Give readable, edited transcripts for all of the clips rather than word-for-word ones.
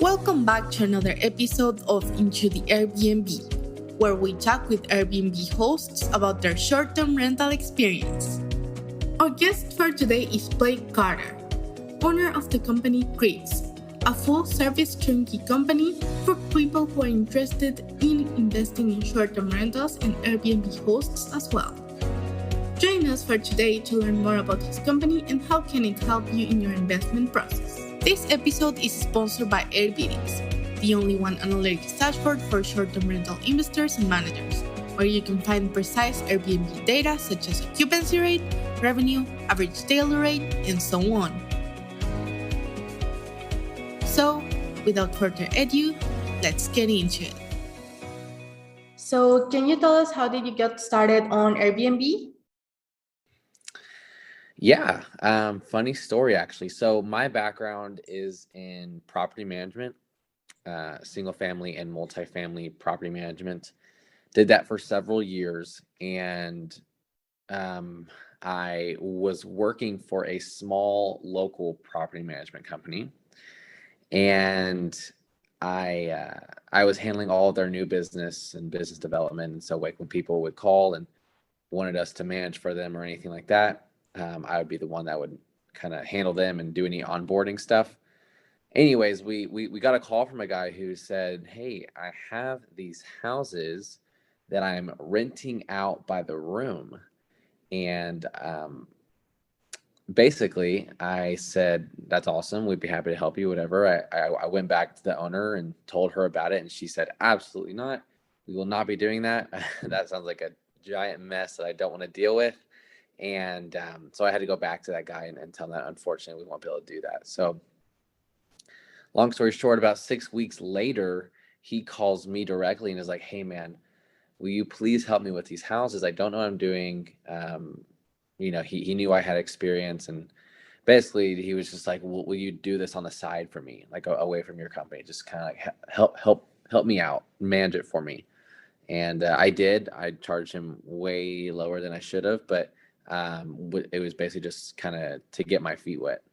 Welcome back to another episode of Into the Airbnb, where we talk with Airbnb hosts about their short-term rental experience. Our guest for today is Blake Carter, owner of the company CRIBS, a full-service turnkey company for people who are interested in investing in short-term rentals and Airbnb hosts as well. Join us for today to learn more about his company and how can it help you in your investment process. This episode is sponsored by Airbnb, the only one analytics dashboard for short-term rental investors and managers, where you can find precise Airbnb data such as occupancy rate, revenue, average daily rate, and so on. So, without further ado, let's get into it. So, can you tell us how did you get started on Airbnb? Yeah, funny story actually. So my background is in property management, single family and multifamily property management. Did that for several years, and I was working for a small local property management company, and I was handling all of their new business and business development. And so like when people would call and wanted us to manage for them or anything like that, I would be the one that would kind of handle them and do any onboarding stuff. Anyways, we got a call from a guy who said, "Hey, I have these houses that I'm renting out by the room." And basically, I said, "That's awesome. We'd be happy to help you, whatever." I went back to the owner and told her about it, and she said, "Absolutely not. We will not be doing that. That sounds like a giant mess that I don't want to deal with." And so I had to go back to that guy and tell him that unfortunately we won't be able to do that. So long story short, about 6 weeks later, he calls me directly and is like, "Hey man, will you please help me with these houses? I don't know what I'm doing." He knew I had experience, and basically he was just like, will you do this on the side for me, like away from your company? Just kind of like help me out, manage it for me. And I did. I charged him way lower than I should have, but it was basically just kind of to get my feet wet.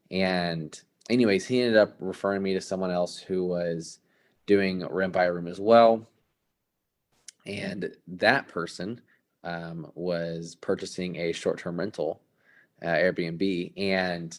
And anyways, he ended up referring me to someone else who was doing rent by room as well. And that person was purchasing a short-term rental, Airbnb, and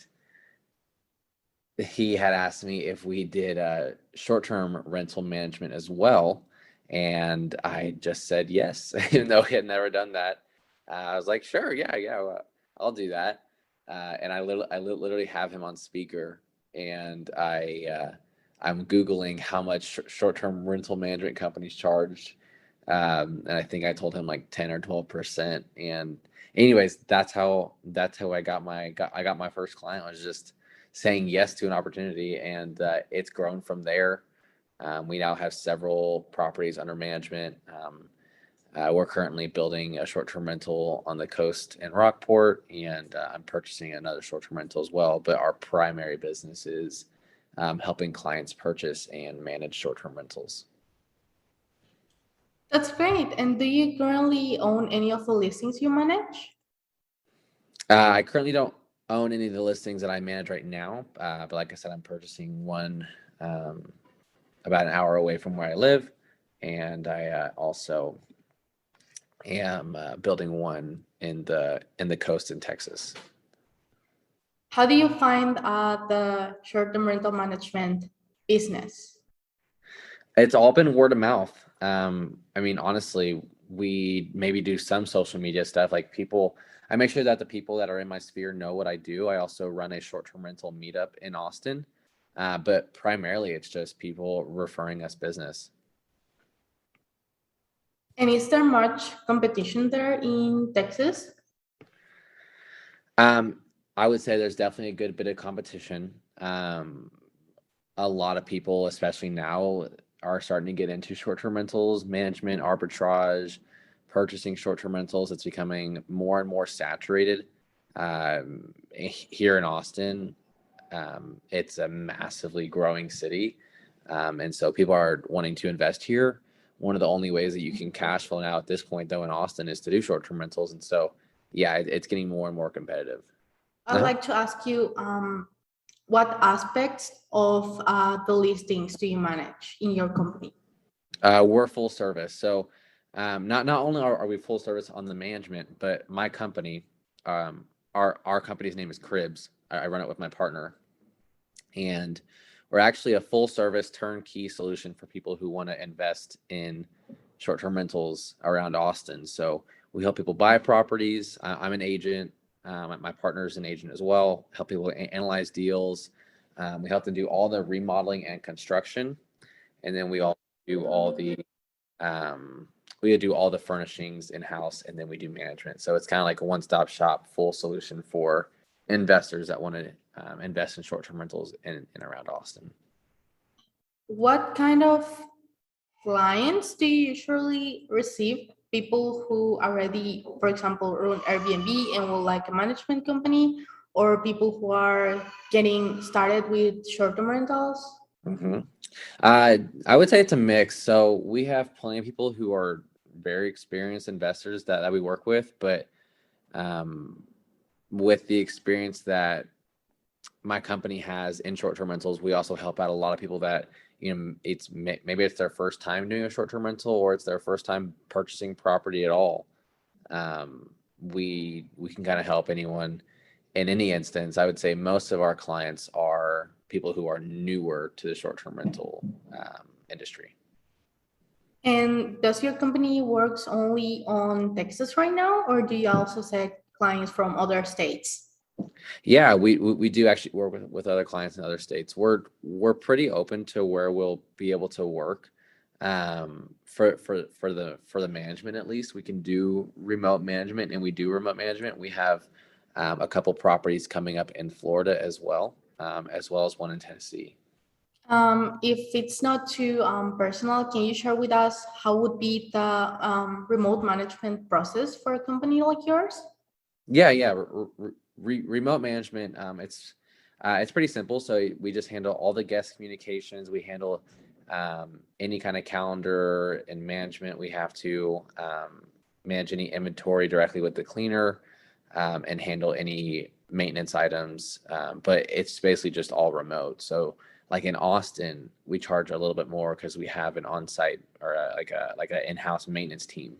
he had asked me if we did short-term rental management as well. And I just said yes, even though he had never done that. I was like, sure, yeah, I'll do that. And I literally have him on speaker, and I'm Googling how much short-term rental management companies charge. And I think I told him like 10 or 12%. And anyways, that's how I got my first client. Was just saying yes to an opportunity, and it's grown from there. We now have several properties under management. We're currently building a short-term rental on the coast in Rockport, and I'm purchasing another short-term rental as well. But our primary business is helping clients purchase and manage short-term rentals. That's great. And do you currently own any of the listings you manage? I currently don't own any of the listings that I manage right now, but like I said, I'm purchasing one about an hour away from where I live, and I also am building one in the coast in Texas. How do you find the short-term rental management business? It's all been word of mouth. I mean, honestly, we maybe do some social media stuff. Like I make sure that the people that are in my sphere know what I do. I also run a short-term rental meetup in Austin, but primarily it's just people referring us business. And is there much competition there in Texas? I would say there's definitely a good bit of competition. A lot of people, especially now, are starting to get into short-term rentals, management, arbitrage, purchasing short-term rentals. It's becoming more and more saturated. Here in Austin, it's a massively growing city. And so people are wanting to invest here. One of the only ways that you can cash flow now at this point, though, in Austin is to do short-term rentals. And so, yeah, it's getting more and more competitive. I'd like to ask you, what aspects of the listings do you manage in your company? We're full service. So not only are we full service on the management, but my company, our company's name is CRIBS. I run it with my partner. And we're actually a full service turnkey solution for people who want to invest in short-term rentals around Austin. So we help people buy properties. I'm an agent. My partner's an agent as well. Help people analyze deals. We help them do all the remodeling and construction, and then we also do all the furnishings in house, and then we do management. So it's kind of like a one-stop shop, full solution for investors that want to invest in short-term rentals in and around Austin. What kind of clients do you usually receive? People who already, for example, run Airbnb and will like a management company, or people who are getting started with short-term rentals? Mm-hmm. I would say it's a mix. So we have plenty of people who are very experienced investors that we work with, but with the experience that my company has in short-term rentals, we also help out a lot of people that, maybe it's their first time doing a short-term rental, or it's their first time purchasing property at all. We can kind of help anyone in any instance. I would say most of our clients are people who are newer to the short-term rental industry. And does your company works only on Texas right now, or do you also set clients from other states? Yeah, we do actually work with other clients in other states. We're pretty open to where we'll be able to work. For the management, at least we can do remote management, and we do remote management. We have a couple properties coming up in Florida as well as one in Tennessee. If it's not too personal, can you share with us how would be the remote management process for a company like yours? Yeah. Remote management. It's pretty simple. So we just handle all the guest communications. We handle any kind of calendar and management. We have to manage any inventory directly with the cleaner, and handle any maintenance items. But it's basically just all remote. So like in Austin, we charge a little bit more because we have an on-site or like an in-house maintenance team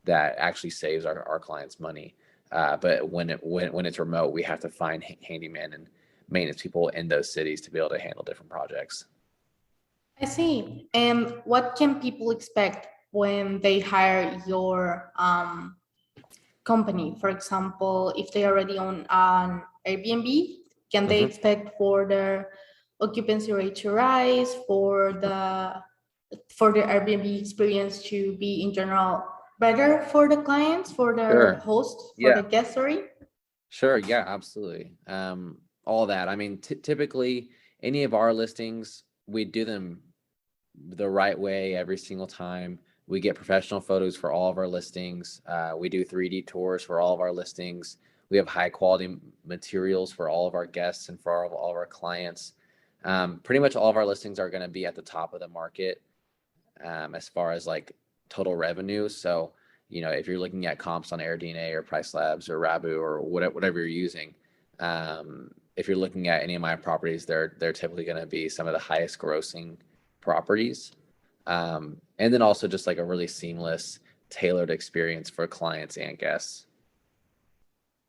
that actually saves our clients money. But when it's remote, we have to find handyman and maintenance people in those cities to be able to handle different projects. I see. And what can people expect when they hire your company? For example, if they already own an Airbnb, can they expect for their occupancy rate to rise, for the Airbnb experience to be in general better for the clients, for the host, for the guest, sorry? Sure. Yeah, absolutely. All that. I mean, typically any of our listings, we do them the right way every single time. We get professional photos for all of our listings. We do 3D tours for all of our listings. We have high quality materials for all of our guests and for all of our clients. Pretty much all of our listings are going to be at the top of the market as far as like total revenue. So, if you're looking at comps on AirDNA or Price Labs or Rabu or whatever you're using, if you're looking at any of my properties, they're typically going to be some of the highest grossing properties. And then also just like a really seamless, tailored experience for clients and guests.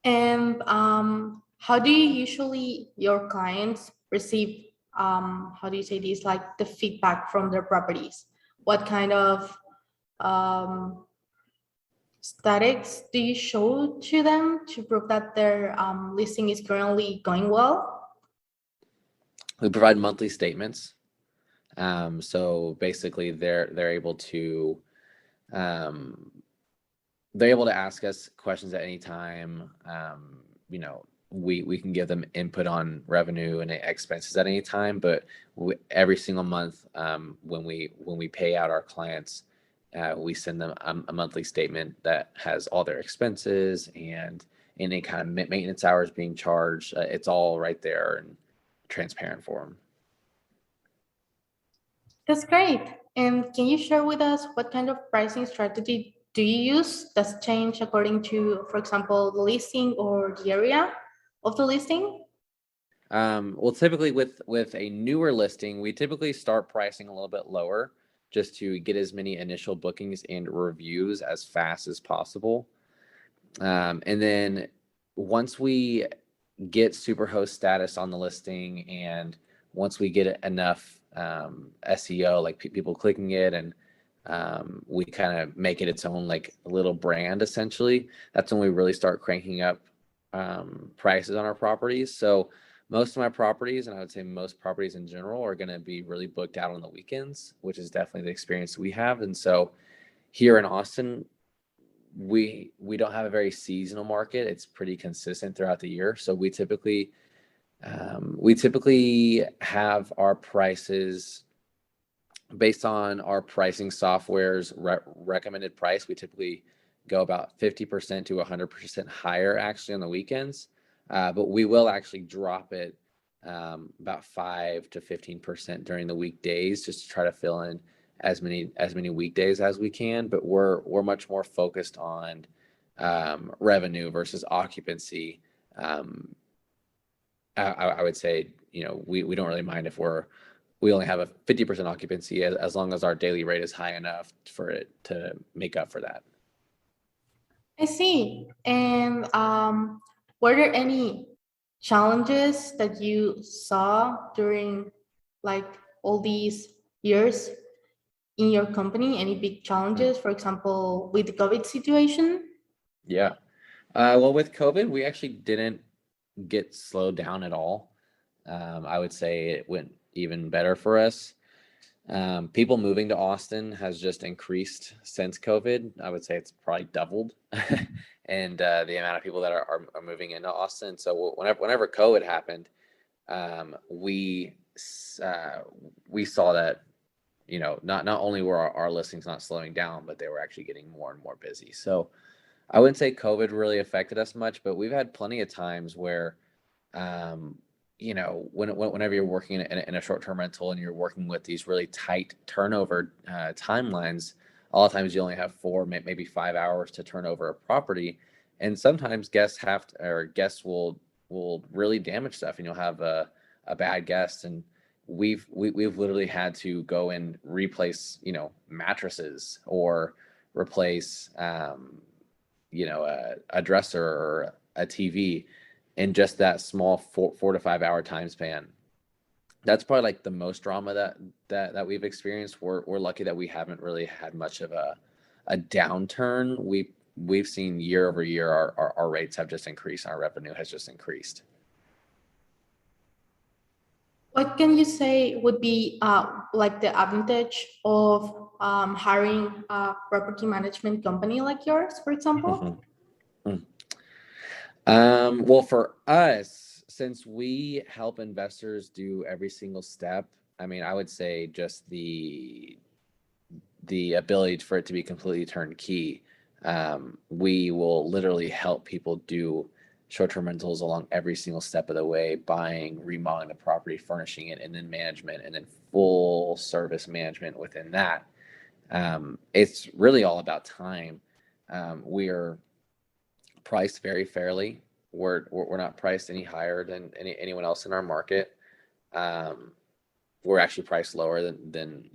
And how do you usually your clients receive how do you say this, like the feedback from their properties? What kind of statics do you show to them to prove that their listing is currently going well? We provide monthly statements. So basically they're able to ask us questions at any time. We can give them input on revenue and expenses at any time, but every single month, when we pay out our clients, we send them a monthly statement that has all their expenses and any kind of maintenance hours being charged. It's all right there and transparent for them. That's great. And can you share with us what kind of pricing strategy do you use? Does it change according to, for example, the listing or the area of the listing? Well, typically with a newer listing, we typically start pricing a little bit lower just to get as many initial bookings and reviews as fast as possible. And then once we get superhost status on the listing, and once we get enough SEO, like people clicking it, and we kind of make it its own like little brand essentially, that's when we really start cranking up prices on our properties. So most of my properties, and I would say most properties in general, are going to be really booked out on the weekends, which is definitely the experience we have. And so here in Austin, we don't have a very seasonal market. It's pretty consistent throughout the year. So we typically have our prices based on our pricing software's recommended price. We typically go about 50% to 100% higher actually on the weekends, but we will actually drop it about 5 to 15% during the weekdays, just to try to fill in as many weekdays as we can. But we're much more focused on revenue versus occupancy. I would say, we don't really mind if we only have a 50% occupancy, as long as our daily rate is high enough for it to make up for that. I see. And were there any challenges that you saw during like all these years in your company? Any big challenges, for example, with the COVID situation? Yeah. Well, with COVID, we actually didn't get slowed down at all. I would say it went even better for us. People moving to Austin has just increased since COVID. I would say it's probably doubled, and the amount of people that are moving into Austin. So whenever COVID happened, we saw that, not only were our listings not slowing down, but they were actually getting more and more busy. So I wouldn't say COVID really affected us much, but we've had plenty of times where, whenever you're working in a short-term rental and you're working with these really tight turnover timelines, a lot of times you only have 4, maybe 5 hours to turn over a property, and sometimes guests will really damage stuff, and you'll have a bad guest, and we've literally had to go and replace mattresses, or replace a dresser or a TV in just that small 4 to 5 hour time span. That's probably like the most drama that we've experienced. We're lucky that we haven't really had much of a downturn. We've seen year over year our rates have just increased, and our revenue has just increased. What can you say would be like the advantage of hiring a property management company like yours, for example? Well, for us, since we help investors do every single step, I mean, I would say just the ability for it to be completely turnkey. We will literally help people do short-term rentals along every single step of the way: buying, remodeling the property, furnishing it, and then management, and then full service management within that. It's really all about time. We are priced very fairly. We're not priced any higher than anyone else in our market. We're actually priced lower than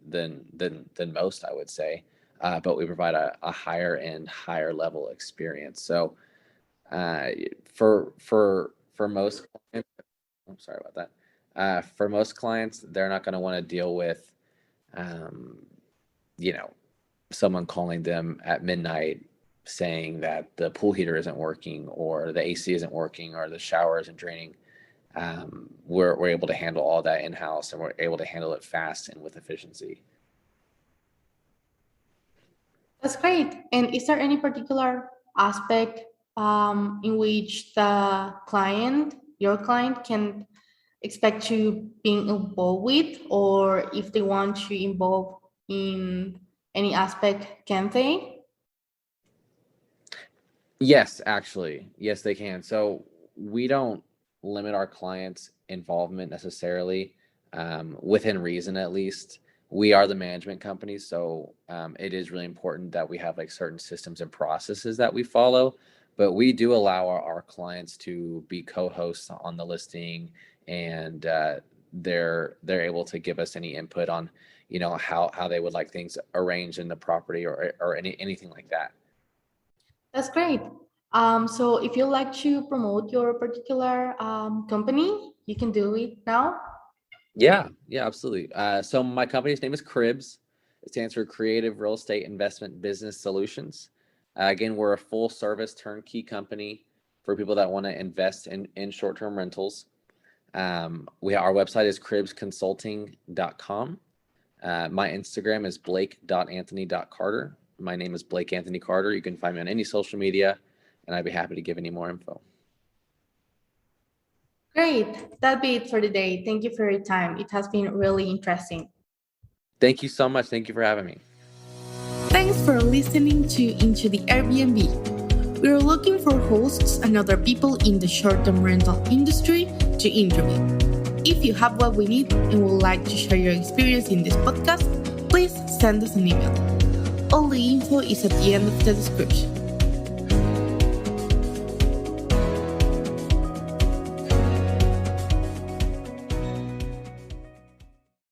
most, I would say, but we provide a higher end, higher level experience. So for most clients, I'm sorry about that. For most clients, they're not going to want to deal with, someone calling them at midnight saying that the pool heater isn't working, or the AC isn't working, or the shower isn't draining. We're able to handle all that in-house, and we're able to handle it fast and with efficiency. That's great. And is there any particular aspect in which your client can expect to being involved with, or if they want to involve in any aspect, can they? Yes, actually. Yes, they can. So we don't limit our clients' involvement necessarily, within reason at least. We are the management company, so it is really important that we have like certain systems and processes that we follow. But we do allow our clients to be co-hosts on the listing and they're able to give us any input on, how they would like things arranged in the property or anything like that. That's great. So if you'd like to promote your particular company, you can do it now. Yeah, absolutely. So my company's name is CRIBS. It stands for Creative Real Estate Investment Business Solutions. Again, we're a full service turnkey company for people that want to invest in short-term rentals. Our website is cribsconsulting.com. My Instagram is blake.anthony.carter. My name is Blake Anthony Carter. You can find me on any social media, and I'd be happy to give any more info. Great. That'll be it for today. Thank you for your time. It has been really interesting. Thank you so much. Thank you for having me. Thanks for listening to Into the Airbnb. We are looking for hosts and other people in the short-term rental industry to interview. If you have what we need and would like to share your experience in this podcast, please send us an email. All the info is at the end of the description.